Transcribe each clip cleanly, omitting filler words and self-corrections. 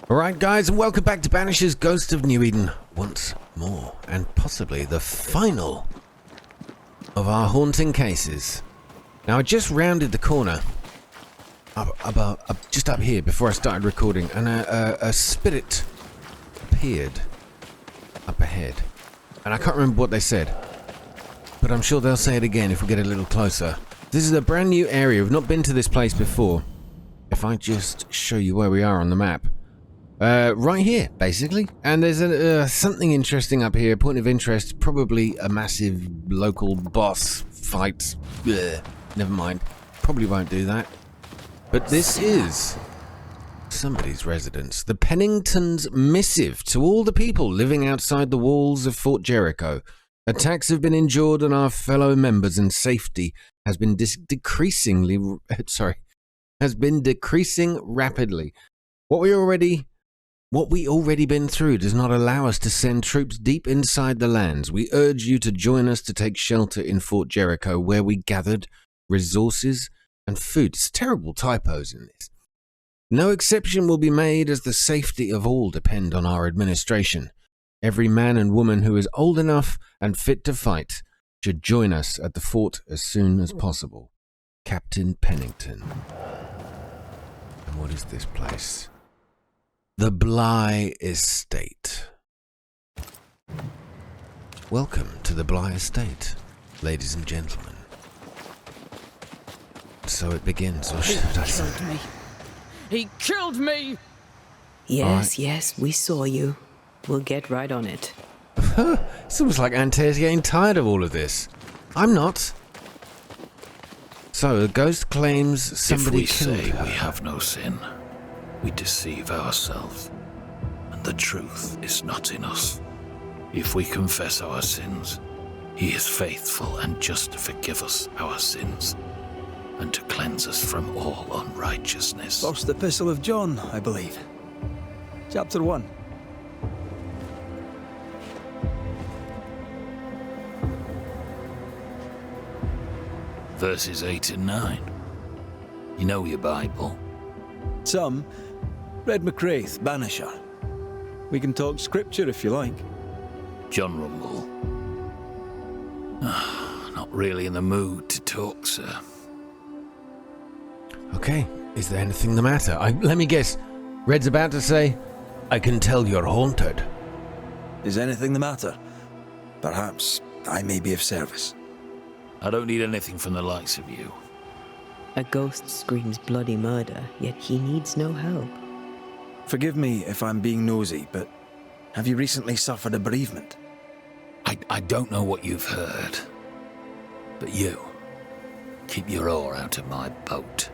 Alright guys, and welcome back to Banishers Ghost of New Eden once more, and possibly the final of our haunting cases. Now I just rounded the corner, just up here before I started recording, and a spirit appeared up ahead. And I can't remember what they said, but I'm sure they'll say it again if we get a little closer. This is a brand new area, we've not been to this place before. If I just show you where we are on the map. Right here, basically. And there's something interesting up here, point of interest, probably a massive local boss fight. Blech, never mind. Probably won't do that. But this is somebody's residence. The Pennington's missive to all the people living outside the walls of Fort Jericho. Attacks have been endured on our fellow members and safety has been decreasing rapidly. What we already been through does not allow us to send troops deep inside the lands. We urge you to join us to take shelter in Fort Jericho, where we gathered resources and food. It's terrible typos in this. No exception will be made, as the safety of all depend on our administration. Every man and woman who is old enough and fit to fight should join us at the fort as soon as possible. Captain Pennington. And what is this place? The Bly Estate. Welcome to the Bly Estate, ladies and gentlemen. So it begins, or should I say? He killed me. He killed me! Yes, yes, we saw you. We'll get right on it. It's almost like Antaea's getting tired of all of this. I'm not. So, the ghost claims somebody killed her. If we say we have no sin, we deceive ourselves, and the truth is not in us. If we confess our sins, he is faithful and just to forgive us our sins, and to cleanse us from all unrighteousness. First Epistle of John, I believe. Chapter 1. Verses 8 and 9. You know your Bible. Some. Red McCraith, Banisher. We can talk scripture if you like. John Rumble. Not really in the mood to talk, sir. Okay, is there anything the matter? Let me guess. Red's about to say, I can tell you're haunted. Is anything the matter? Perhaps I may be of service. I don't need anything from the likes of you. A ghost screams bloody murder, yet he needs no help. Forgive me if I'm being nosy, but have you recently suffered a bereavement? I don't know what you've heard, but you, keep your oar out of my boat.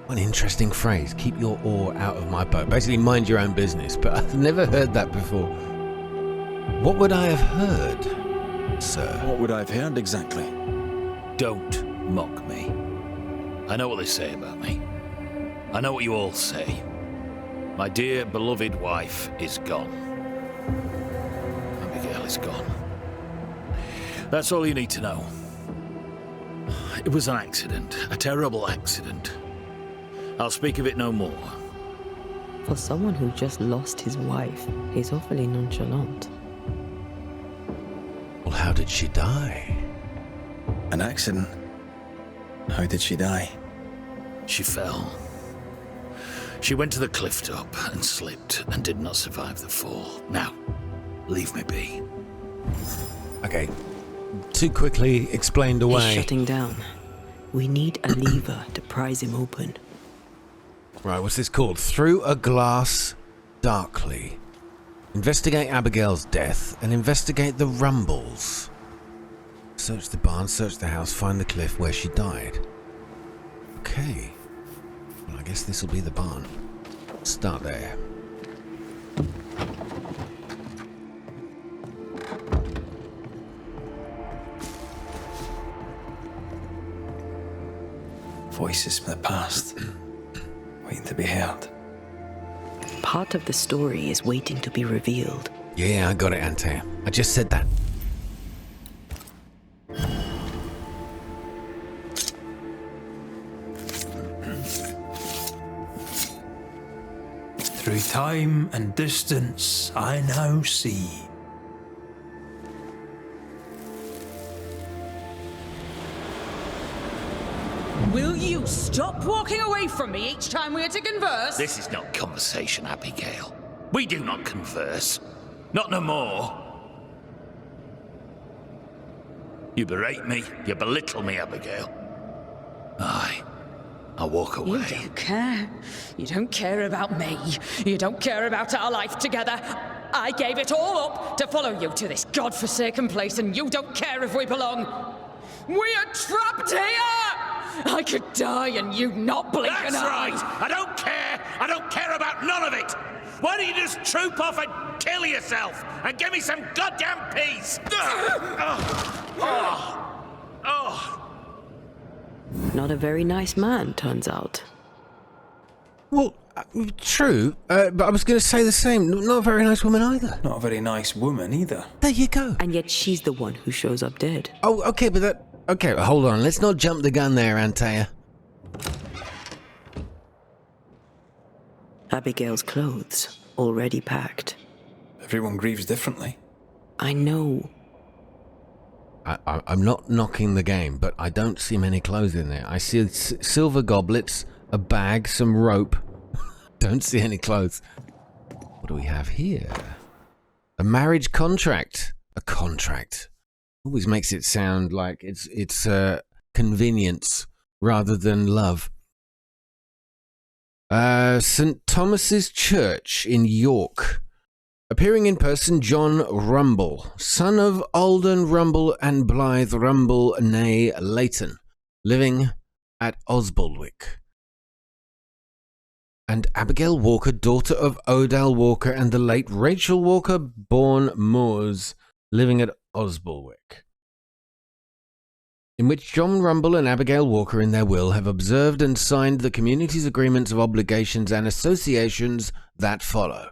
What an interesting phrase, keep your oar out of my boat. Basically, mind your own business, but I've never heard that before. What would I have heard, sir? What would I have heard exactly? Don't mock me. I know what they say about me. I know what you all say. My dear beloved wife is gone. Abigail is gone. That's all you need to know. It was an accident, a terrible accident. I'll speak of it no more. For someone who just lost his wife, he's awfully nonchalant. Well, how did she die? An accident? How did she die? She fell. She went to the cliff top and slipped and did not survive the fall. Now, leave me be. Okay, too quickly explained away. He's shutting down. We need a lever to prise him open. Right, what's this called? Through a Glass Darkly. Investigate Abigail's death and investigate the rumbles. Search the barn, search the house, find the cliff where she died. Okay. Well, I guess this will be the barn. Start there. Voices from the past, waiting to be heard. Part of the story is waiting to be revealed. Yeah, I got it, Antaea. I just said that. Through time and distance, I now see. Will you stop walking away from me each time we are to converse? This is not conversation, Abigail. We do not converse. Not no more. You berate me, you belittle me, Abigail. Aye. I'll walk away. You don't care. You don't care about me. You don't care about our life together. I gave it all up to follow you to this godforsaken place, and you don't care if we belong. We are trapped here! I could die and you not blink That's an eye. right! I don't care! I don't care about none of it! Why don't you just troop off and kill yourself and give me some goddamn peace? Not a very nice man, turns out. Well, true, but I was going to say the same. Not a very nice woman either. Not a very nice woman either. There you go. And yet she's the one who shows up dead. Oh, okay, but that... Okay, hold on. Let's not jump the gun there, Antea. Abigail's clothes, already packed. Everyone grieves differently. I know. I'm not knocking the game, but I don't see many clothes in there. I see silver goblets, a bag, some rope. Don't see any clothes. What do we have here? A marriage contract. A contract. Always makes it sound like it's convenience rather than love. St. Thomas's Church in York. Appearing in person, John Rumble, son of Alden Rumble and Blythe Rumble, née Leighton, living at Osbaldwick. And Abigail Walker, daughter of Odell Walker and the late Rachel Walker, born Moores, living at Osbaldwick. In which John Rumble and Abigail Walker in their will have observed and signed the community's agreements of obligations and associations that follow.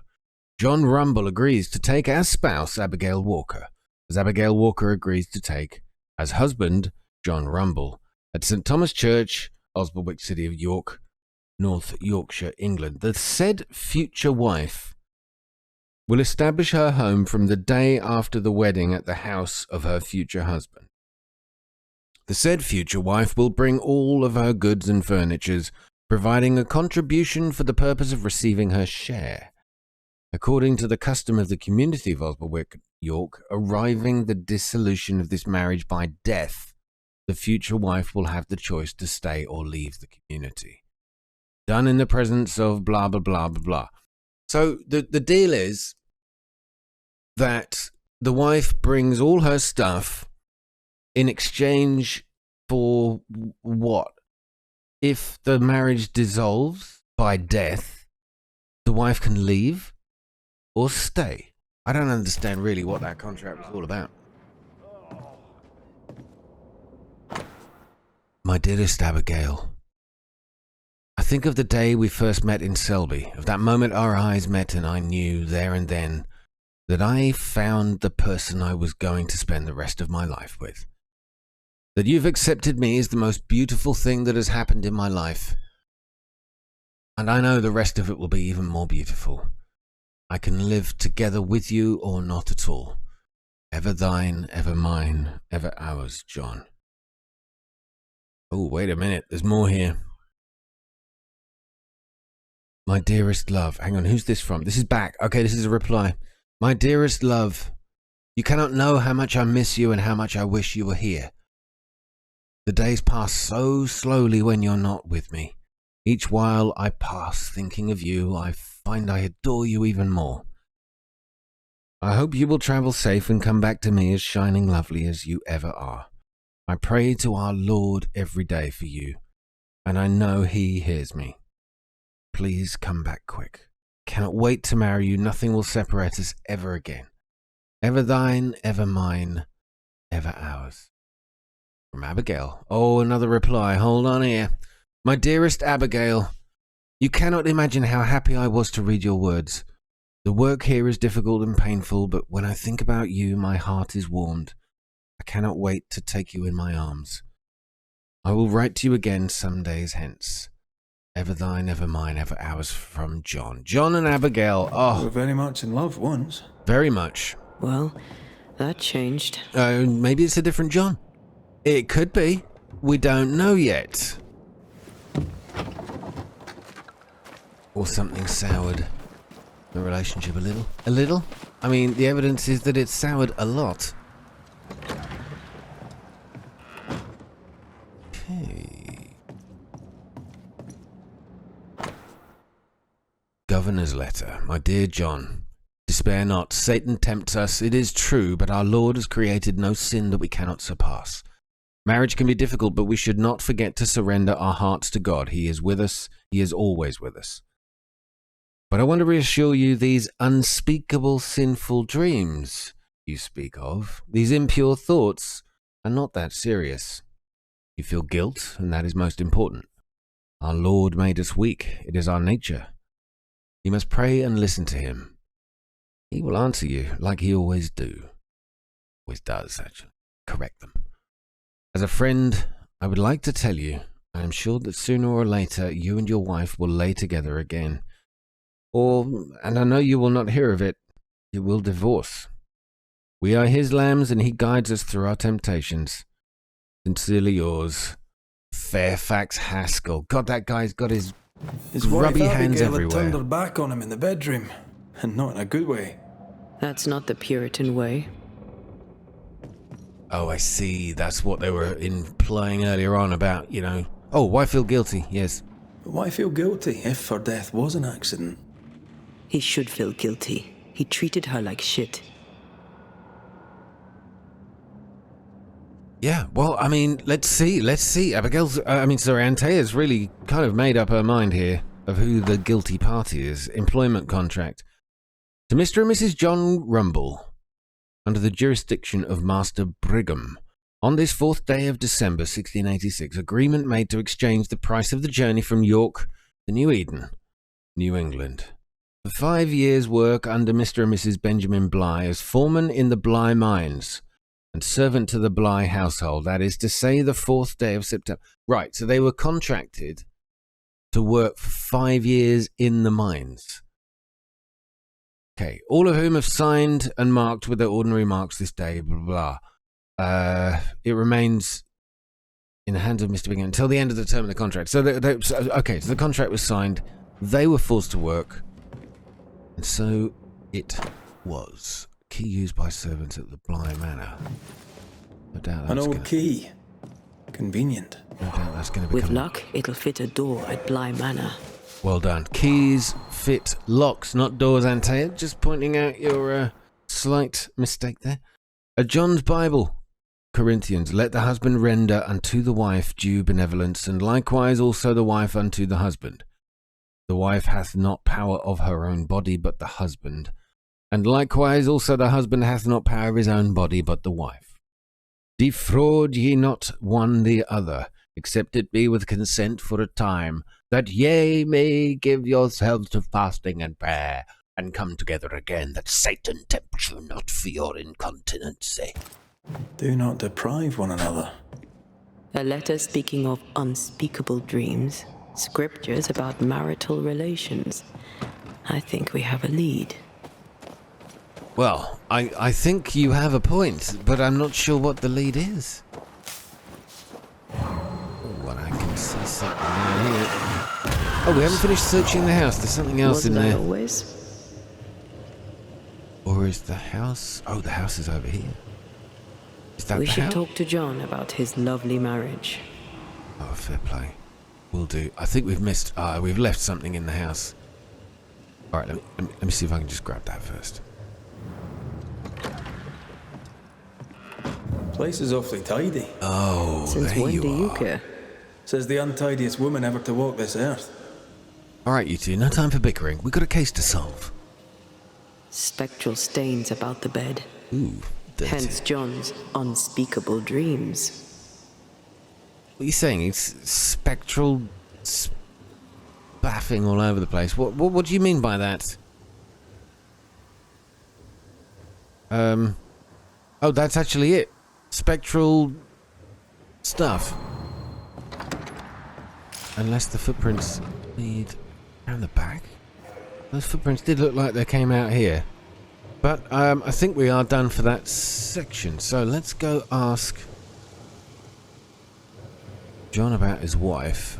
John Rumble agrees to take as spouse Abigail Walker, as Abigail Walker agrees to take as husband John Rumble, at St. Thomas Church, Osbaldwick, City of York, North Yorkshire, England. The said future wife will establish her home from the day after the wedding at the house of her future husband. The said future wife will bring all of her goods and furnitures, providing a contribution for the purpose of receiving her share. According to the custom of the community of Osbaldwick, York, arriving the dissolution of this marriage by death, the future wife will have the choice to stay or leave the community. Done in the presence of blah, blah, blah, blah, blah. So the deal is that the wife brings all her stuff in exchange for what? If the marriage dissolves by death, the wife can leave or stay. I don't understand really what that contract was all about. My dearest Abigail, I think of the day we first met in Selby, of that moment our eyes met and I knew there and then that I found the person I was going to spend the rest of my life with. That you've accepted me is the most beautiful thing that has happened in my life. And I know the rest of it will be even more beautiful. I can live together with you or not at all. Ever thine, ever mine, ever ours, John. Oh, wait a minute, there's more here. My dearest love. Hang on, who's this from? This is back. Okay, this is a reply. My dearest love, you cannot know how much I miss you and how much I wish you were here. The days pass so slowly when you're not with me. Each while I pass thinking of you, I find I adore you even more. I hope you will travel safe and come back to me as shining lovely as you ever are. I pray to our Lord every day for you, and I know He hears me. Please come back quick. Cannot wait to marry you. Nothing will separate us ever again. Ever thine, ever mine, ever ours. From Abigail. Oh, another reply. Hold on here. My dearest Abigail, you cannot imagine how happy I was to read your words. The work here is difficult and painful, but when I think about you, my heart is warmed. I cannot wait to take you in my arms. I will write to you again some days hence. Ever thine, ever mine, ever ours from John. John and Abigail. We Oh, were very much in love once. very much. Well, that changed. Maybe it's a different John. It could be. We don't know yet. Or something soured the relationship a little. A little? I mean, the evidence is that it's soured a lot. Okay. Governor's letter. My dear John, despair not. Satan tempts us, it is true, but our Lord has created no sin that we cannot surpass. Marriage can be difficult, but we should not forget to surrender our hearts to God. He is with us. He is always with us. But I want to reassure you, these unspeakable sinful dreams you speak of, these impure thoughts, are not that serious. You feel guilt, and that is most important. Our Lord made us weak. It is our nature. You must pray and listen to him. He will answer you like he always do. Always does, actually. Correct them. As a friend, I would like to tell you, I am sure that sooner or later you and your wife will lay together again. Or, and I know you will not hear of it, you will divorce. We are his lambs and he guides us through our temptations. Sincerely yours, Fairfax Haskell. God, that guy's got his His grubby wife hands Abigail had everywhere. turned her back on him in the bedroom, and not in a good way. That's not the Puritan way. Oh, I see. That's what they were implying earlier on about, Oh, why feel guilty? Yes. But why feel guilty if her death was an accident? He should feel guilty. He treated her like shit. Yeah, well, I mean, let's see. Antea's really kind of made up her mind here of who the guilty party is. Employment contract. To Mr. and Mrs. John Rumble, under the jurisdiction of Master Brigham, on this 4th day of December 1686, agreement made to exchange the price of the journey from York to New Eden, New England, for 5 years' work under Mr. and Mrs. Benjamin Bligh as foreman in the Bligh mines and servant to the Bligh household, that is to say, the 4th day of September. Right, so they were contracted to work for 5 years in the mines. Okay, all of whom have signed and marked with their ordinary marks this day, blah, blah. It remains in the hands of Mr. Bingham until the end of the term of the contract. So, so the contract was signed. They were forced to work. And so it was. Key used by servants at the Bligh Manor. No doubt An that's old key. Convenient. No doubt that's going to With become... luck, it'll fit a door at Bligh Manor. Well done. Keys fit locks, not doors, Antea. Just pointing out your slight mistake there. John's Bible. Corinthians, let the husband render unto the wife due benevolence, and likewise also the wife unto the husband. The wife hath not power of her own body, but the husband. And likewise also the husband hath not power of his own body, but the wife. Defraud ye not one the other, except it be with consent for a time, that ye may give yourselves to fasting and prayer, and come together again, that Satan tempt you not for your incontinency. Do not deprive one another. A letter speaking of unspeakable dreams. Scriptures about marital relations. I think we have a lead. Well, I think you have a point, but I'm not sure what the lead is. Well, I can see something down here. Oh, we haven't finished searching the house. There's something else in Wasn't there. that always? Or is the house... Oh, the house is over here. Is that We the should house? talk to John about his lovely marriage. Oh, fair play. Will do. I think we've missed... we've left something in the house. All right, let me see if I can just grab that first. Place is awfully tidy. Oh, Since there when you do you are. care? Says the untidiest woman ever to walk this earth. All right, you two, no time for bickering. We've got a case to solve. Spectral stains about the bed. Ooh, dirty. Hence John's unspeakable dreams. What are you saying? It's spectral spaffing all over the place. What do you mean by that? Oh, that's actually it. Spectral stuff. Unless the footprints lead around the back. Those footprints did look like they came out here. But I think we are done for that section. So let's go ask John about his wife.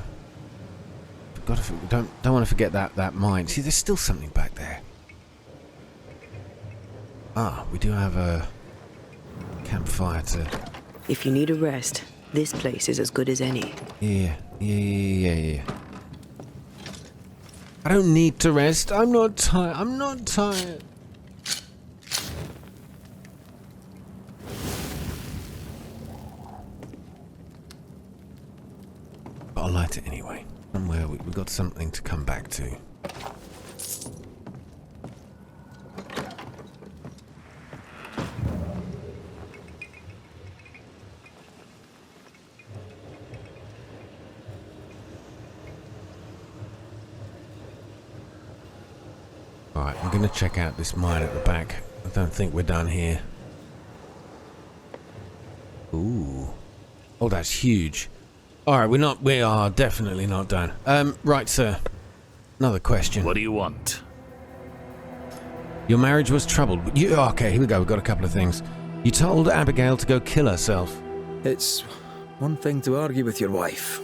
Don't want to forget that mine. See, there's still something back there. Ah, we do have a campfire to... If you need a rest, this place is as good as any. Yeah. I don't need to rest. I'm not tired. But I'll light it anyway. Somewhere we've got something to come back to. Alright, I'm going to check out this mine at the back. I don't think we're done here. Ooh. Oh, that's huge. Alright, we are definitely not done. Right, sir. Another question. What do you want? Your marriage was troubled. Okay, here we go. We've got a couple of things. You told Abigail to go kill herself. It's one thing to argue with your wife.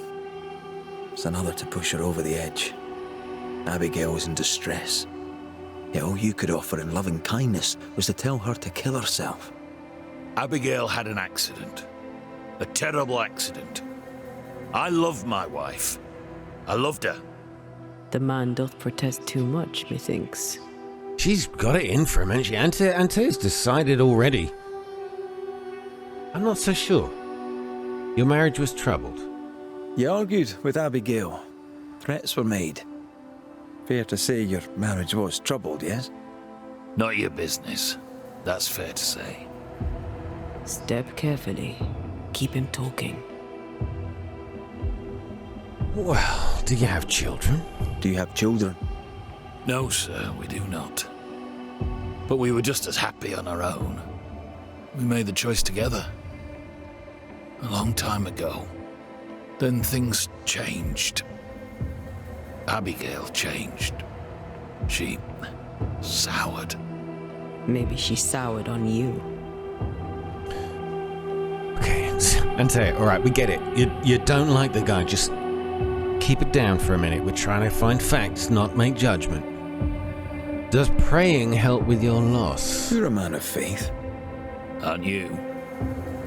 It's another to push her over the edge. Abigail was in distress. Yet all you could offer in loving kindness was to tell her to kill herself. Abigail had an accident. A terrible accident. I loved my wife. I loved her. The man doth protest too much, methinks. She's got it in for him, hasn't she? Ante's decided already. I'm not so sure. Your marriage was troubled. You argued with Abigail. Threats were made. Fair to say your marriage was troubled, yes? Not your business. That's fair to say. Step carefully. Keep him talking. Well, do you have children? Do you have children? No, sir, we do not. But we were just as happy on our own. We made the choice together. A long time ago. Then things changed. Abigail changed. She soured. Maybe she soured on you. Okay, Ante, alright, we get it. You don't like the guy, just keep it down for a minute. We're trying to find facts, not make judgment. Does praying help with your loss? You're a man of faith. Aren't you?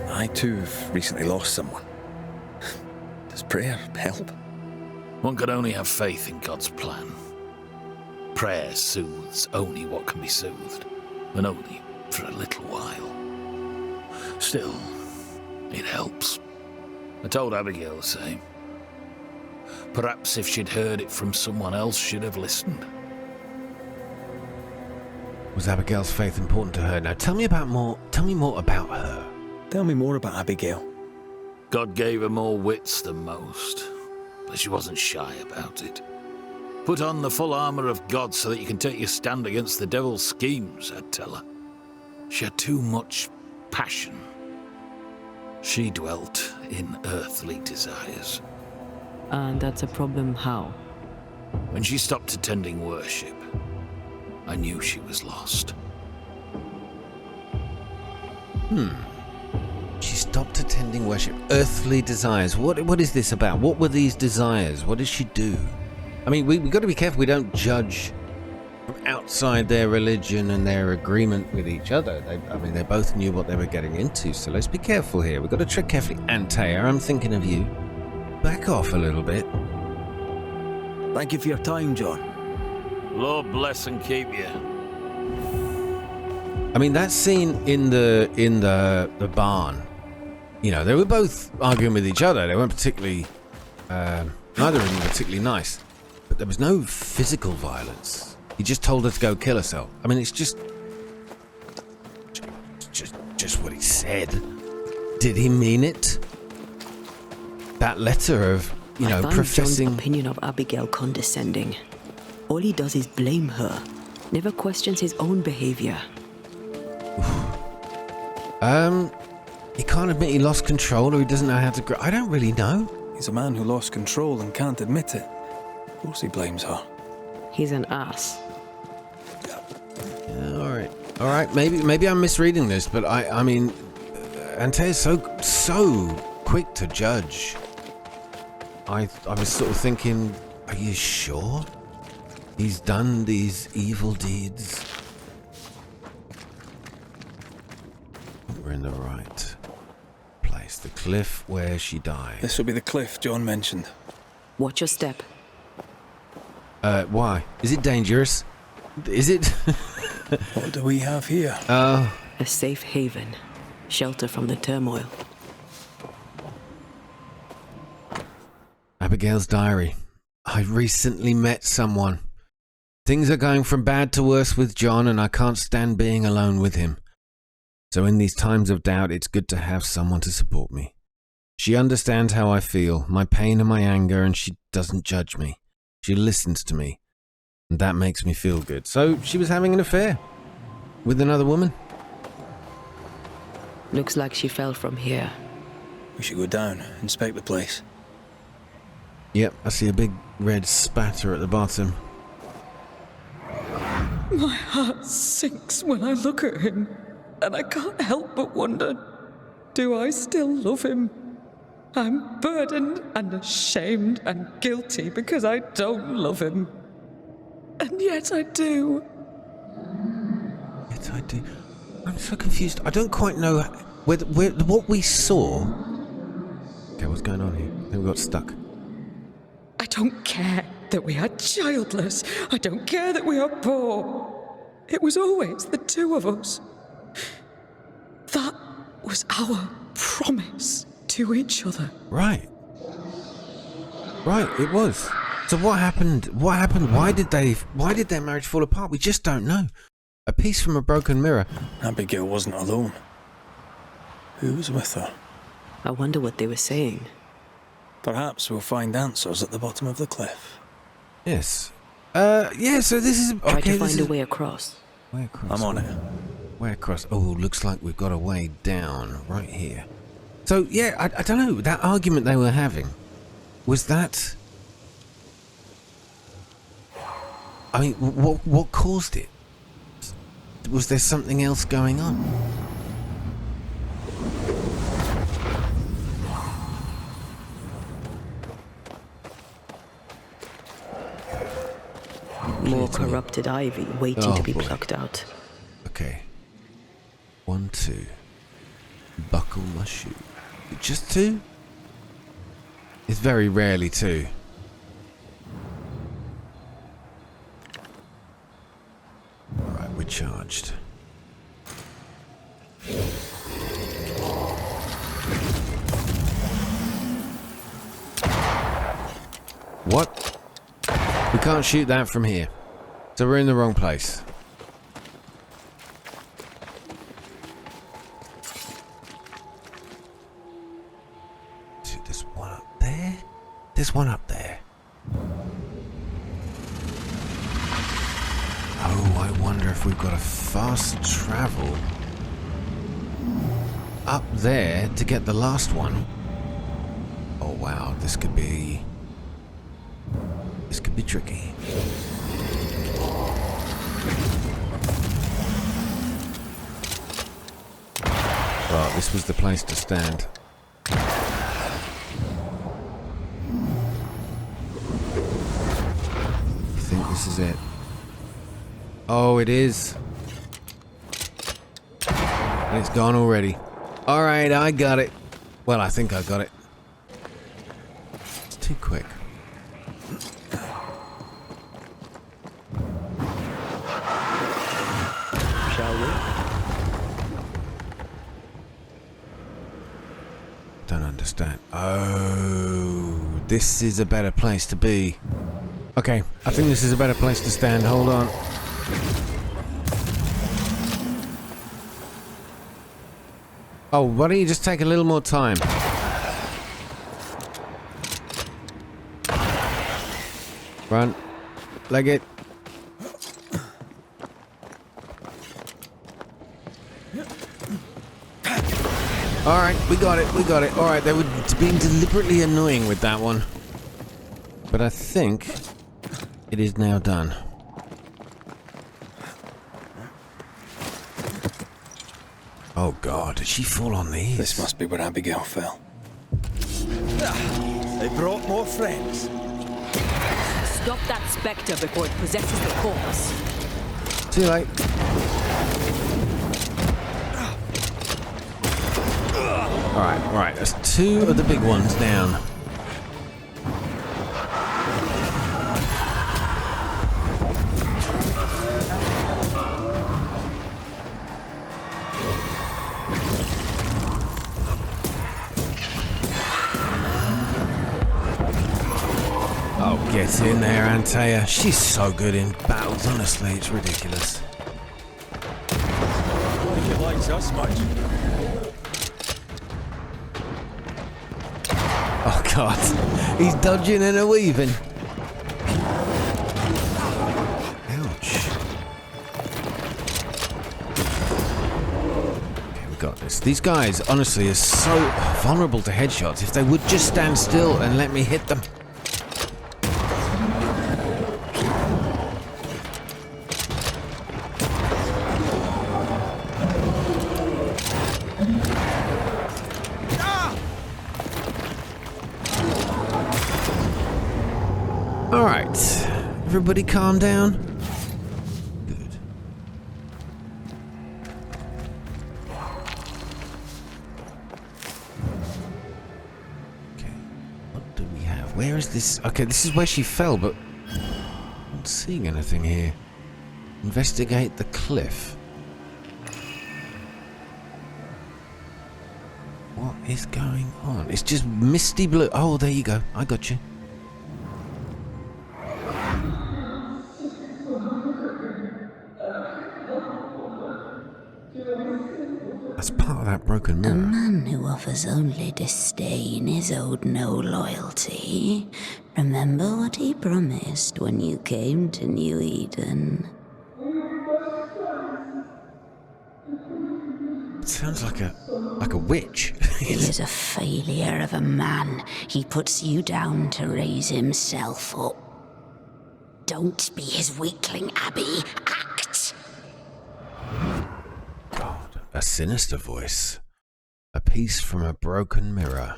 I too have recently lost someone. Does prayer help? One can only have faith in God's plan. Prayer soothes only what can be soothed, and only for a little while. Still, it helps. I told Abigail the same. Perhaps if she'd heard it from someone else, she'd have listened. Was Abigail's faith important to her? Now tell me more about her. Tell me more about Abigail. God gave her more wits than most, but she wasn't shy about it. Put on the full armor of God so that you can take your stand against the devil's schemes, I'd tell her. She had too much passion. She dwelt in earthly desires. And that's a problem how? When she stopped attending worship, I knew she was lost. She stopped attending worship. Earthly desires. What is this about? What were these desires? What did she do? I mean, we've got to be careful we don't judge from outside their religion and their agreement with each other. They both knew what they were getting into, so let's be careful here. We've got to tread carefully. Antea, I'm thinking of you. Back off a little bit. Thank you for your time, John. Lord bless and keep you. I mean, that scene in the barn, you know, they were both arguing with each other. They weren't particularly, neither of them were particularly nice. But there was no physical violence. He just told her to go kill herself. I mean, it's just what he said. Did he mean it? That letter of, you know, I find professing... John's opinion of Abigail condescending. All he does is blame her, never questions his own behavior. He can't admit he lost control, or he doesn't know how to grow. I don't really know. He's a man who lost control and can't admit it. Of course he blames her. He's an ass. Yeah, all right. Maybe I'm misreading this, but I mean, Antea's so quick to judge. I was sort of thinking, are you sure he's done these evil deeds? We're in the right place. The cliff where she died. This will be the cliff John mentioned. Watch your step. Why? Is it dangerous? Is it? What do we have here? A safe haven. Shelter from the turmoil. Abigail's diary. I recently met someone. Things are going from bad to worse with John, and I can't stand being alone with him. So in these times of doubt, it's good to have someone to support me. She understands how I feel, my pain and my anger, and she doesn't judge me. She listens to me, and that makes me feel good. So she was having an affair with another woman. Looks like she fell from here. We should go down, inspect the place. Yep, I see a big red spatter at the bottom. My heart sinks when I look at him, and I can't help but wonder, do I still love him? I'm burdened and ashamed and guilty because I don't love him. And yet I do. Yes, I do. I'm so confused. I don't quite know whether what we saw. Okay, what's going on here? Then we got stuck. I don't care that we are childless. I don't care that we are poor. It was always the two of us. That was our promise to each other. Right, it was. So what happened? Why did their marriage fall apart? We just don't know. A piece from a broken mirror. Abigail wasn't alone. Who was with her? I wonder what they were saying. Perhaps we'll find answers at the bottom of the cliff. Yes. Yeah, so this is... Try okay, to find a way across. Way across. I'm on it. Way across. Oh, looks like we've got a way down right here. So, yeah, I don't know. That argument they were having, was that... I mean, what caused it? Was there something else going on? More corrupted ivy waiting to be plucked out. Okay. 1, 2. Buckle my shoe. Just 2? It's very rarely 2. Alright, we're charged. What? We can't shoot that from here. So we're in the wrong place. There's one up there. There's one up there. Oh, I wonder if we've got to fast travel up there to get the last one. Oh wow, this could be tricky. Well, this was the place to stand. You think this is it? Oh, it is. And it's gone already. Alright, I got it. Well, I think I got it. It's too quick. Shall we? Don't understand. Oh, this is a better place to be. Okay, I think this is a better place to stand. Hold on. Oh, why don't you just take a little more time? Run. Leg it. Alright, we got it. Alright, they were being deliberately annoying with that one. But I think It is now done. Oh God, did she fall on these? This must be where Abigail fell. They brought more friends. Stop that spectre before it possesses the corpse. Too late. Alright, there's two of the big ones down. Oh, get in there, Antea. She's so good in battles, honestly, it's ridiculous. Think it likes us much. Oh God, he's dodging and a weaving. Ouch. Okay, we got this. These guys, honestly, are so vulnerable to headshots. If they would just stand still and let me hit them. Alright, everybody calm down. Good. Okay, what do we have? Where is this? Okay, this is where she fell, but I'm not seeing anything here. Investigate the cliff. What is going on? It's just misty blue. Oh, there you go. I got you. That's part of that broken mirror. A man who offers only disdain is owed no loyalty. Remember what he promised when you came to New Eden. It sounds like a witch. He is a failure of a man. He puts you down to raise himself up. Don't be his weakling, Abby. Act! God, a sinister voice. A piece from a broken mirror.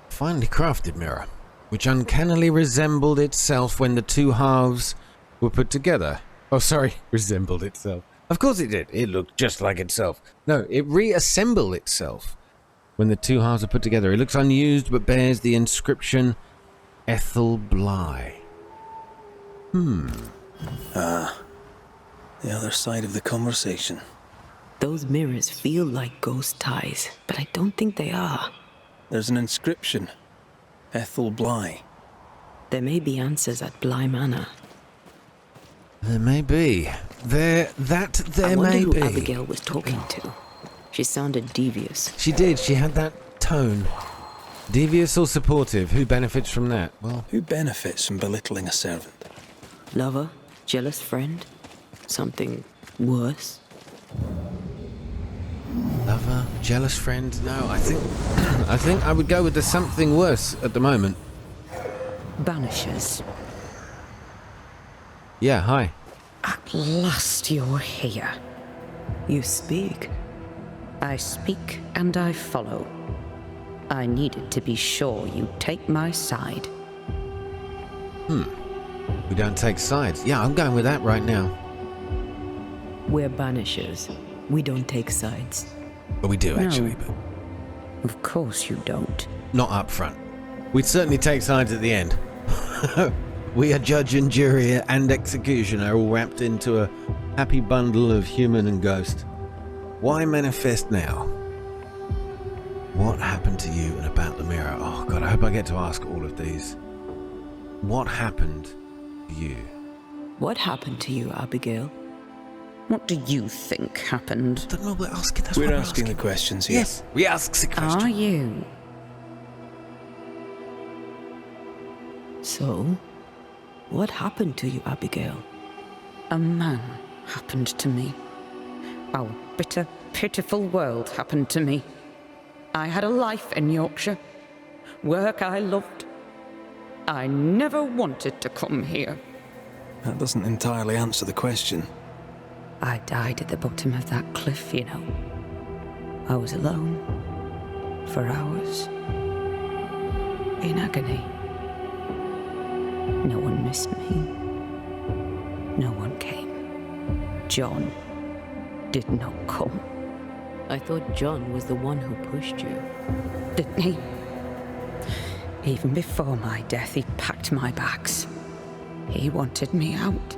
Finely crafted mirror, which uncannily resembled itself when the two halves were put together. Oh, sorry, resembled itself. Of course it did. It looked just like itself. No, it reassembled itself when the two halves are put together. It looks unused but bears the inscription Ethel Bly. The other side of the conversation. Those mirrors feel like ghost ties, but I don't think they are. There's an inscription. Ethel Bly. There may be answers at Bly Manor. There may be. There I wonder may who be. Abigail was talking to. She sounded devious. She did. She had that tone. Devious or supportive? Who benefits from that? Well, Who benefits from belittling a servant? Lover? Jealous friend? Something worse? lover, jealous friend. No, I think I would go with the something worse at the moment. Banishers. Yeah, hi. At last you're here. You speak. I speak and I follow. I needed to be sure you'd take my side. We don't take sides. Yeah, I'm going with that right now. We're banishers. We don't take sides. But we do, No. actually, but Of course you don't. not up front. We'd certainly take sides at the end. We are judge and jury and executioner all wrapped into a happy bundle of human and ghost. Why manifest now? What happened to you and about the mirror? Oh God, I hope I get to ask all of these. What happened to you? What happened to you, Abigail? What do you think happened? I don't know, we're asking. That's We're what asking the questions here. Yes, we ask the question. Are you? So, what happened to you, Abigail? A man happened to me. Our bitter, pitiful world happened to me. I had a life in Yorkshire. Work I loved. I never wanted to come here. That doesn't entirely answer the question. I died at the bottom of that cliff, you know. I was alone. For hours. In agony. No one missed me. No one came. John did not come. I thought John was the one who pushed you. Didn't he? Even before my death, he packed my bags. He wanted me out.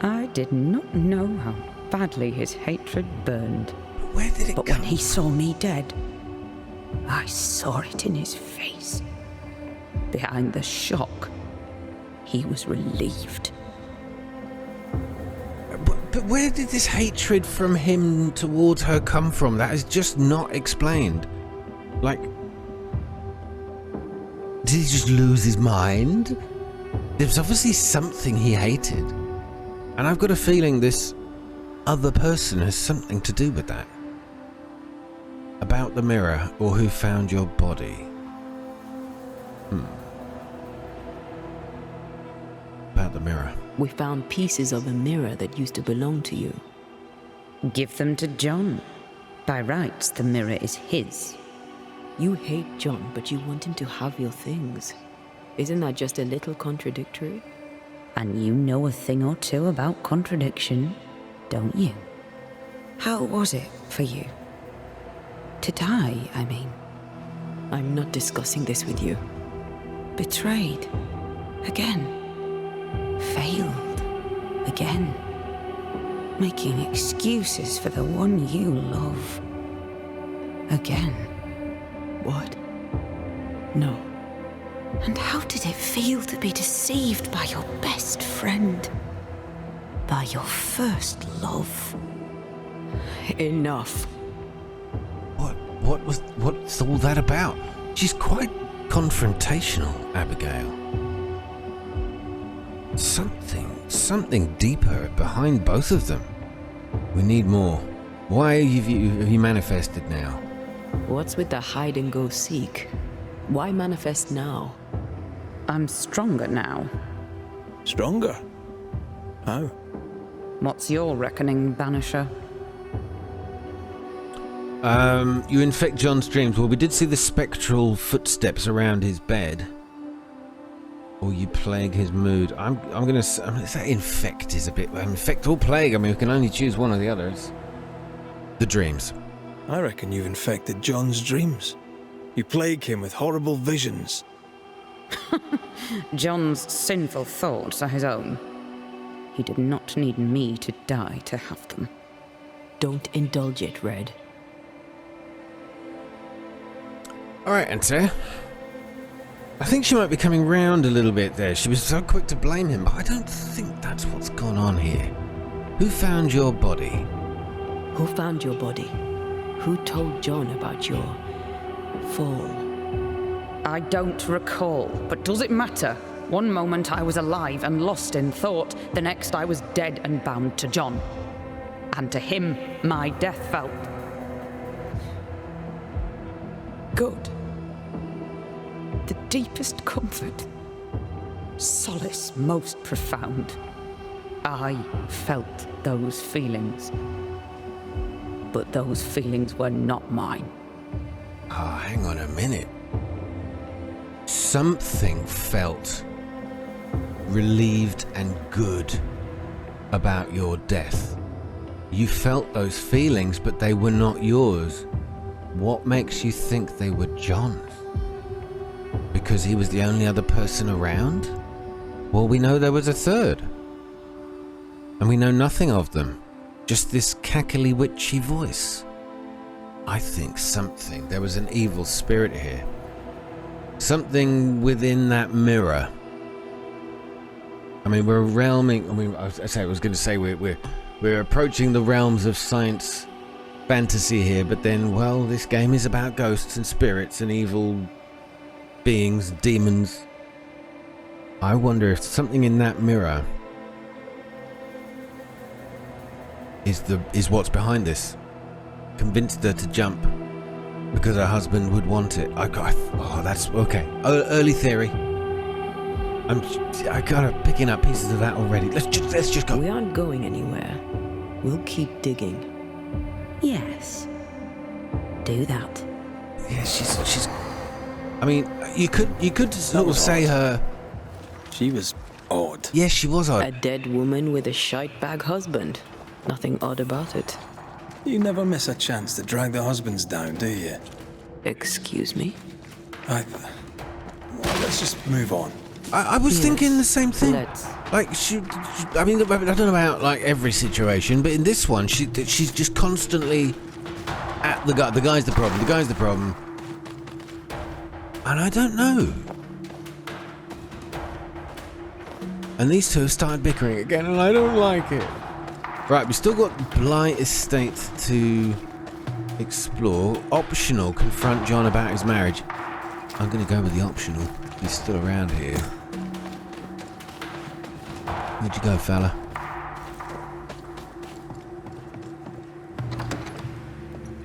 I did not know how badly his hatred burned. Where did it But come when he saw me dead, I saw it in his face. Behind the shock, he was relieved. But where did this hatred from him towards her come from? That is just not explained. Like, did he just lose his mind? There's obviously something he hated. And I've got a feeling this other person has something to do with that. About the mirror, or who found your body. About the mirror. We found pieces of a mirror that used to belong to you. Give them to John. By rights, the mirror is his. You hate John, but you want him to have your things. Isn't that just a little contradictory? And you know a thing or two about contradiction, don't you? How was it for you? To die, I mean. I'm not discussing this with you. Betrayed. Again. Failed. Again. Making excuses for the one you love. Again. What? No. And how did it feel to be deceived by your best friend? By your first love? Enough. What's all that about? She's quite confrontational, Abigail. Something deeper behind both of them. We need more. Why have you manifested now? What's with the hide and go seek? Why manifest now? I'm stronger now. Stronger? How? What's your reckoning, Banisher? You infect John's dreams. Well, we did see the spectral footsteps around his bed. Or you plague his mood. I'm gonna say infect is a bit... Infect or plague, I mean, we can only choose one or the others. The dreams. I reckon you've infected John's dreams. You plague him with horrible visions. John's sinful thoughts are his own. He did not need me to die to have them. Don't indulge it, Red. Alright, Enter. I think she might be coming round a little bit there. She was so quick to blame him, but I don't think that's what's gone on here. Who found your body? Who found your body? Who told John about your fall? I don't recall, but does it matter? One moment I was alive and lost in thought, the next I was dead and bound to John. And to him, my death felt good. The deepest comfort. Solace most profound. I felt those feelings. But those feelings were not mine. Oh, hang on a minute. Something felt relieved and good about your death. You felt those feelings, but they were not yours. What makes you think they were John's? Because he was the only other person around? Well, we know there was a third. And we know nothing of them. Just this cackly, witchy voice. I think there was an evil spirit here. Something within that mirror. I mean, we're realming. I mean, I was going to say we're approaching the realms of science fantasy here, but then, well, this game is about ghosts and spirits and evil beings, demons. I wonder if something in that mirror is what's behind this. Convinced her to jump. Because her husband would want it. Oh, that's okay. Early theory. I got her picking up pieces of that already. Let's just go. We aren't going anywhere. We'll keep digging. Yes. Do that. Yeah, she's. I mean, you could sort of say her. She was odd. Yes, she was A odd. dead woman with a shite bag husband. Nothing odd about it. You never miss a chance to drag the husbands down, do you? Excuse me? Let's just move on. I was thinking the same thing. Let's. Like I mean, I don't know about like every situation, but in this one, she's just constantly at the guy. The guy's the problem. The guy's the problem. And I don't know. And these two have started bickering again, and I don't like it. Right, we've still got Blight Estate to explore. Optional, confront John about his marriage. I'm going to go with the optional. He's still around here. Where'd you go, fella?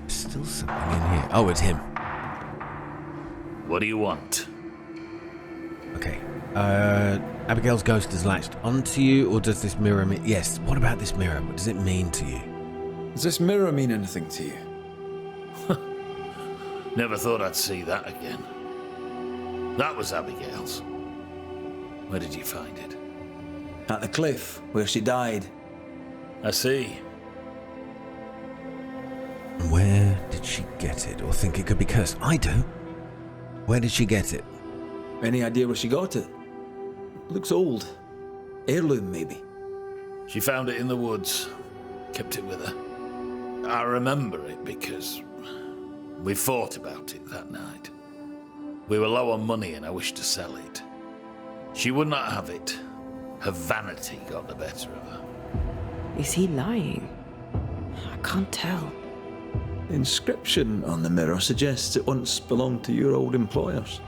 Still something in here. Oh, it's him. What do you want? Okay. Abigail's ghost has latched onto you, or does this mirror mean... Yes, what about this mirror? What does it mean to you? Does this mirror mean anything to you? Never thought I'd see that again. That was Abigail's. Where did you find it? At the cliff, where she died. I see. Where did she get it, or think it could be cursed? I do. Where did she get it? Any idea where she got it? Looks old. Heirloom, maybe. She found it in the woods. Kept it with her. I remember it because we fought about it that night. We were low on money and I wished to sell it. She would not have it. Her vanity got the better of her. Is he lying? I can't tell. The inscription on the mirror suggests it once belonged to your old employers.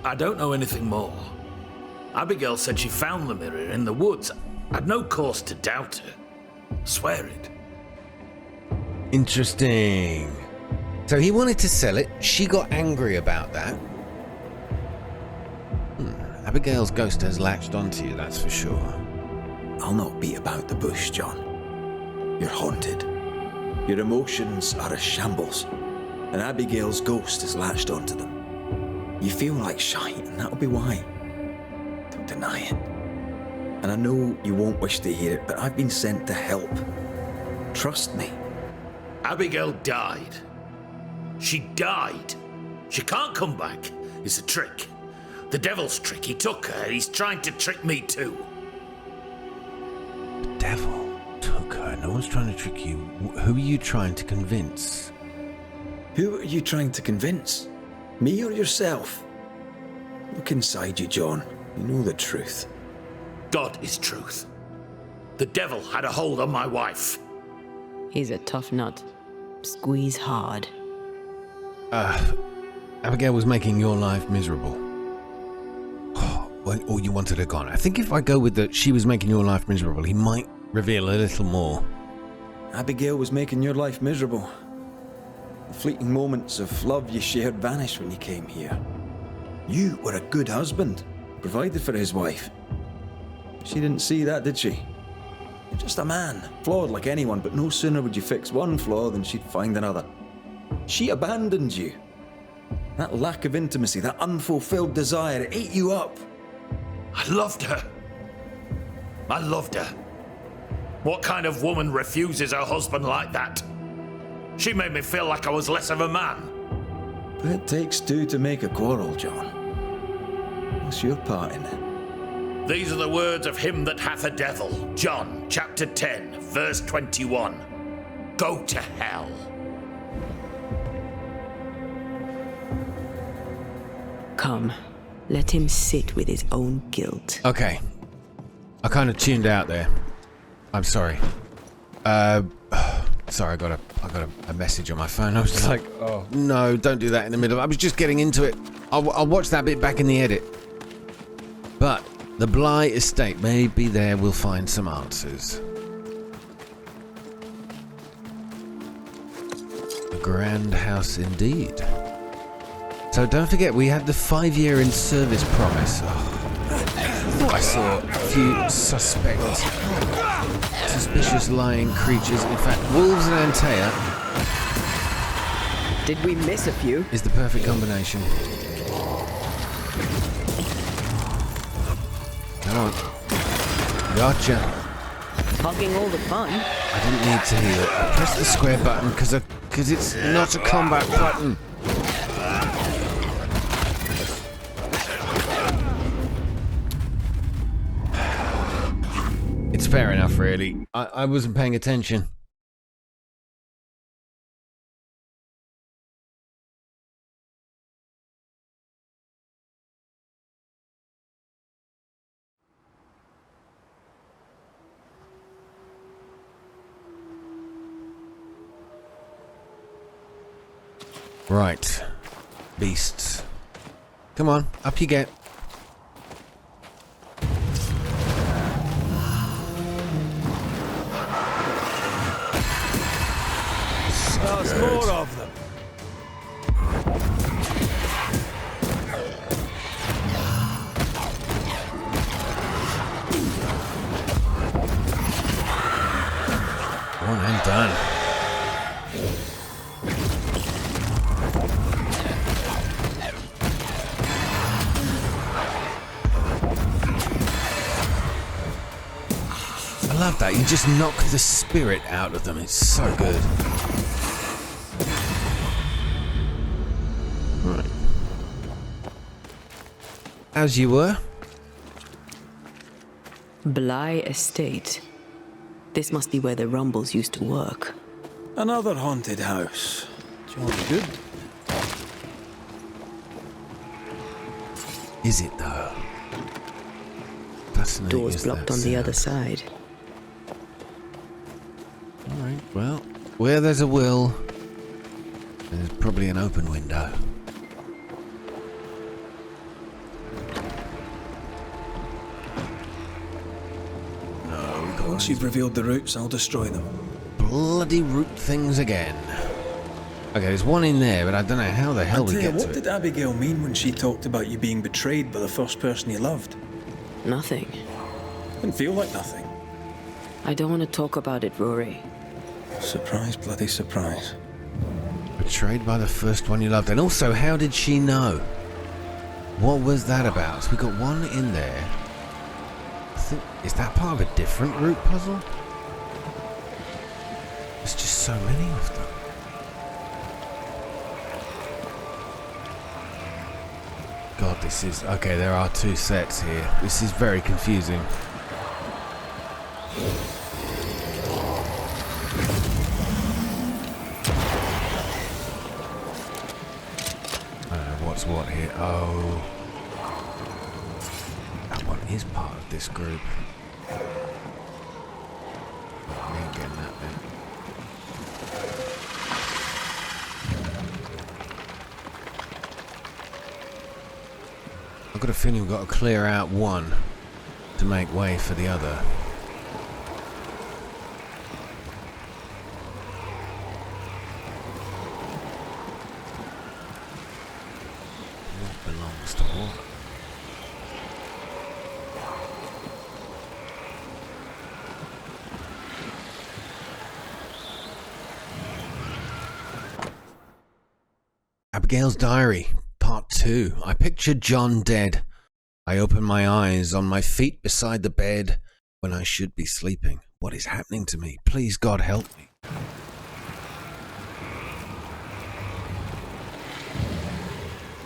I don't know anything more. Abigail said she found the mirror in the woods. I'd no cause to doubt her. Swear it. Interesting. So he wanted to sell it. She got angry about that. Abigail's ghost has latched onto you, that's for sure. I'll not beat about the bush, John. You're haunted. Your emotions are a shambles, and Abigail's ghost has latched onto them. You feel like shite, and that'll be why. Don't deny it. And I know you won't wish to hear it, but I've been sent to help. Trust me. Abigail died. She died. She can't come back. It's a trick. The devil's trick. He took her. He's trying to trick me too. The devil took her. No one's trying to trick you. Who are you trying to convince? Who are you trying to convince? Me or yourself? Look inside you, John. You know the truth. God is truth. The devil had a hold on my wife. He's a tough nut. Squeeze hard. Abigail was making your life miserable. Or you wanted her gone. I think if I go with that she was making your life miserable, he might reveal a little more. Abigail was making your life miserable. The fleeting moments of love you shared vanished when you came here. You were a good husband, provided for his wife. She didn't see that, did she? You're just a man, flawed like anyone, but no sooner would you fix one flaw than she'd find another. She abandoned you. That lack of intimacy, that unfulfilled desire, it ate you up. I loved her. I loved her. What kind of woman refuses her husband like that? She made me feel like I was less of a man. But it takes two to make a quarrel, John. What's your part in it? These are the words of him that hath a devil. John, chapter 10, verse 21. Go to hell. Come, let him sit with his own guilt. Okay. I kind of tuned out there. I'm sorry. Sorry, I got a message on my phone. I was just like, oh no, don't do that in the middle. I was just getting into it. I'll watch that bit back in the edit. But the Blight Estate, maybe there we'll find some answers. A grand house indeed. So don't forget, we had the 5-year in service promise. Oh. I saw a few suspicious lying creatures. In fact, wolves and Antea. Did we miss a few? Is the perfect combination. Come on. Gotcha. Hogging all the fun. I didn't need to heal it. I pressed the square button because it's not a combat button. It's fair enough, really. I wasn't paying attention. Right. Beasts. Come on, up you get. There's more of them. One and done. I love that. You just knock the spirit out of them. It's so good. Right. As you were. Bly Estate. This must be where the Rumbles used to work. Another haunted house. Jolly good. Is it though? Fascinating. Doors blocked on the other side. Alright, well, where there's a will, there's probably an open window. Once you've revealed the roots, I'll destroy them. Bloody root things again. Okay, there's one in there, but I don't know how the hell we get to What it. did Abigail mean when she talked about you being betrayed by the first person you loved? Nothing. Didn't feel like nothing. I don't want to talk about it, Rory. Surprise, bloody surprise. Betrayed by the first one you loved. And also, how did she know? What was that about? So we got one in there. Is that part of a different root puzzle? There's just so many of them. God, this is... Okay, there are 2 sets here. This is very confusing. I don't know what's what here. Oh... That one is part of this group. We ain't getting that then. I've got a feeling we've got to clear out one to make way for the other. What belongs to what? Abigail's Diary, Part 2. I pictured John dead. I open my eyes on my feet beside the bed when I should be sleeping. What is happening to me? Please, God, help me.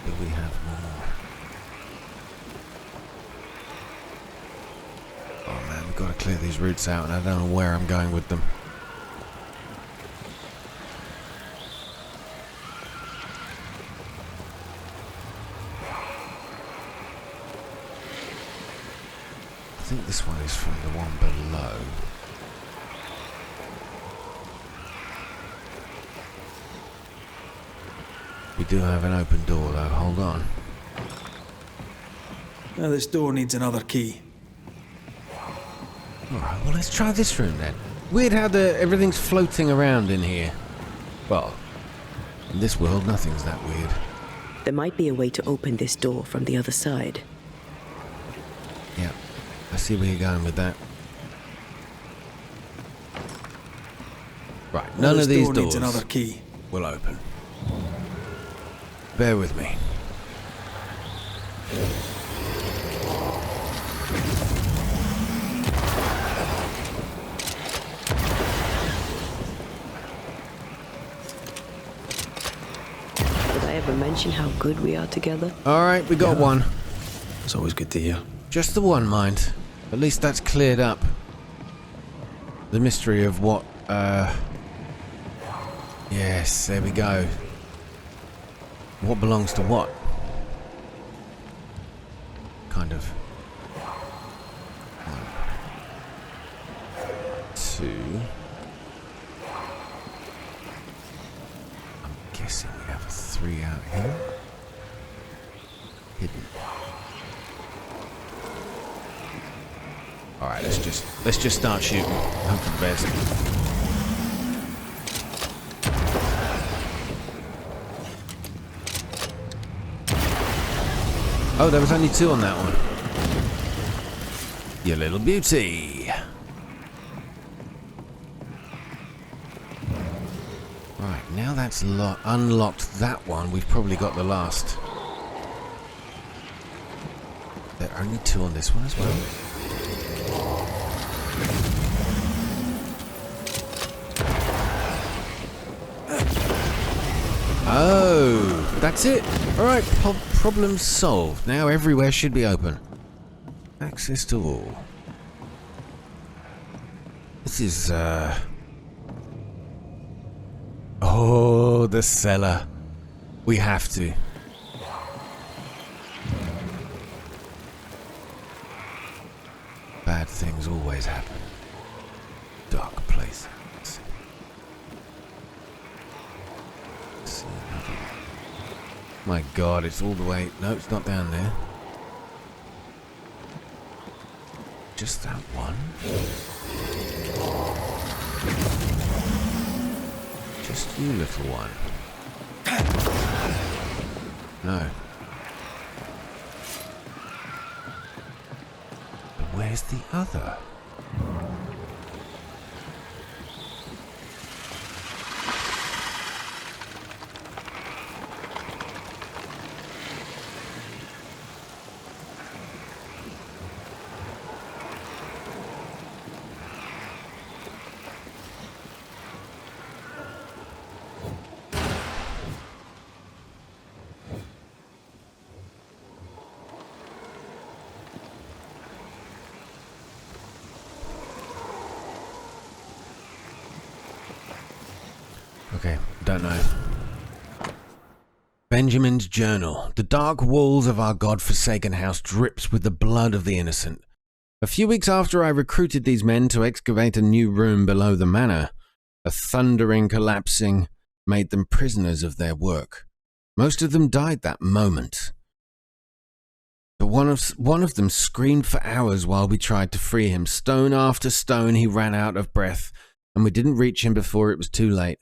Do we have more? Oh man, we've got to clear these roots out and I don't know where I'm going with them. I think this one is from the one below. We do have an open door though, hold on. Now this door needs another key. Alright, well let's try this room then. Weird how everything's floating around in here. Well, In this world, nothing's that weird. There might be a way to open this door from the other side. Yeah, I see where you're going with that. Right, none of these door doors needs another key. will open. Bear with me. Did I ever mention how good we are together? Alright, we got one. It's always good to hear. Just the one, mind. At least that's cleared up the mystery of what, yes, there we go. What belongs to what? Kind of. 1, 2. I'm guessing we have a 3 out here. Hidden. Alright, let's just start shooting. Hope for the best. Oh, there was only 2 on that one. You little beauty. Right, now that's unlocked that one. We've probably got the last. There are only 2 on this one as well. Oh, that's it. Alright, problem solved. Now everywhere should be open. Access to all. This is, oh, the cellar. We have to. Bad things always happen. Dark places. My God, it's all the way. No, it's not down there. Just that one. Just you, little one. No. But where's the other? Okay, don't know. Benjamin's journal. The dark walls of our God-forsaken house drips with the blood of the innocent. A few weeks after I recruited these men to excavate a new room below the manor, a thundering collapsing made them prisoners of their work. Most of them died that moment. But one of them screamed for hours while we tried to free him. Stone after stone he ran out of breath, and we didn't reach him before it was too late.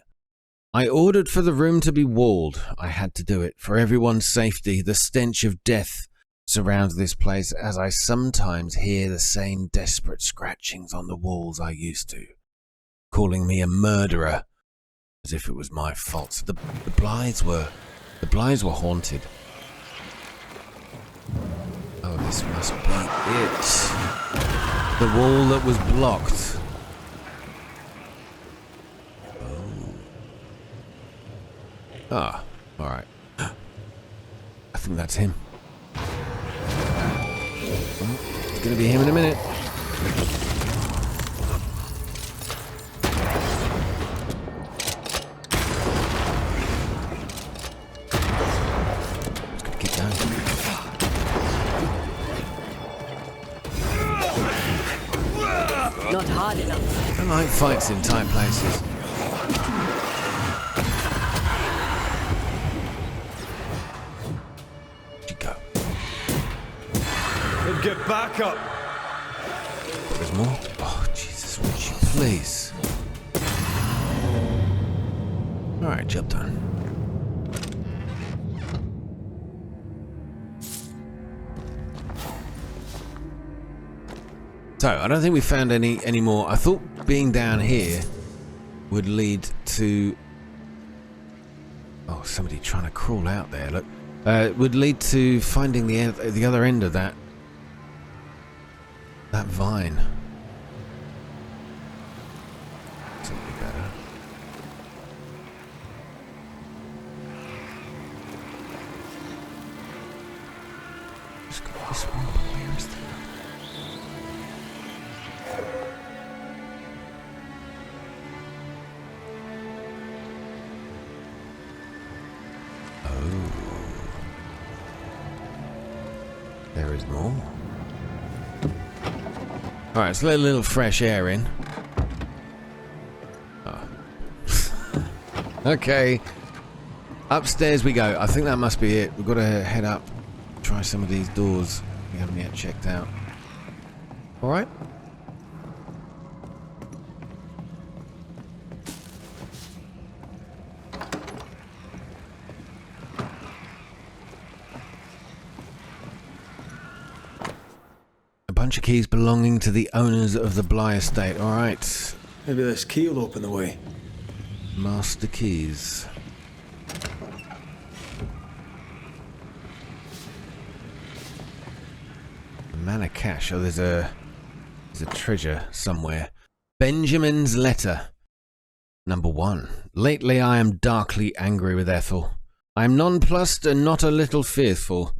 I ordered for the room to be walled. I had to do it. For everyone's safety, the stench of death surrounds this place as I sometimes hear the same desperate scratchings on the walls I used to, calling me a murderer, as if it was my fault. So the blinds were haunted. Oh, this must be it. The wall that was blocked. Ah, alright. I think that's him. It's gonna be him in a minute. Just gotta keep going. Not hard enough. I like fights in tight places. Get back up! There's more? Oh, Jesus, would you please? Alright, job done. So, I don't think we found any more. I thought being down here would lead to... Oh, somebody trying to crawl out there, look. Would lead to finding the other end of that vine. Something better. Just got this one. Where is that? There is more. Alright, let's let a little fresh air in. Oh. Okay. Upstairs we go. I think that must be it. We've got to head up. Try some of these doors we haven't yet checked out. Alright. Bunch of keys belonging to the owners of the Bly estate. All right. Maybe this key will open the way. Master keys. Manor cache. Oh, there's a treasure somewhere. Benjamin's letter. Number 1. Lately I am darkly angry with Ethel. I am nonplussed and not a little fearful.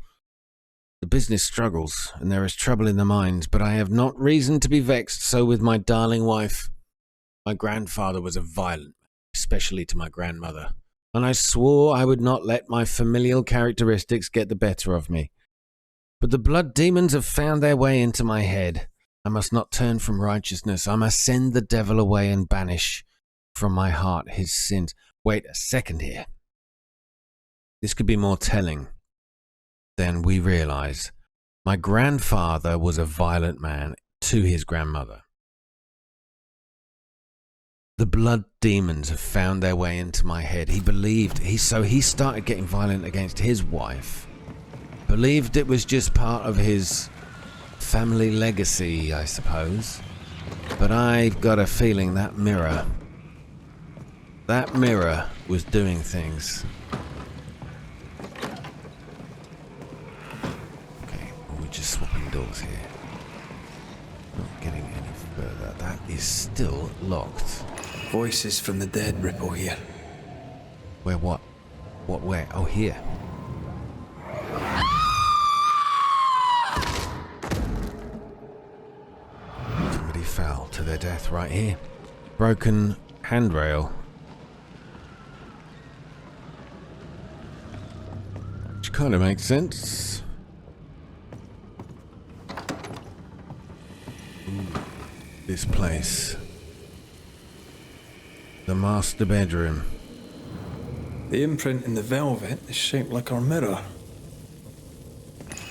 The business struggles, and there is trouble in the mines, but I have not reason to be vexed so with my darling wife. My grandfather was a violent, especially to my grandmother, and I swore I would not let my familial characteristics get the better of me. But the blood demons have found their way into my head. I must not turn from righteousness. I must send the devil away and banish from my heart his sins. Wait a second here. This could be more telling than we realize. My grandfather was a violent man to his grandmother. The blood demons have found their way into my head. So he started getting violent against his wife. Believed it was just part of his family legacy, I suppose. But I've got a feeling that mirror was doing things. Just swapping doors here. Not getting any further. That is still locked. Voices from the dead ripple here. Where what? What where? Oh, here. Somebody fell to their death right here. Broken handrail. Which kind of makes sense. This place. The master bedroom. The imprint in the velvet is shaped like our mirror.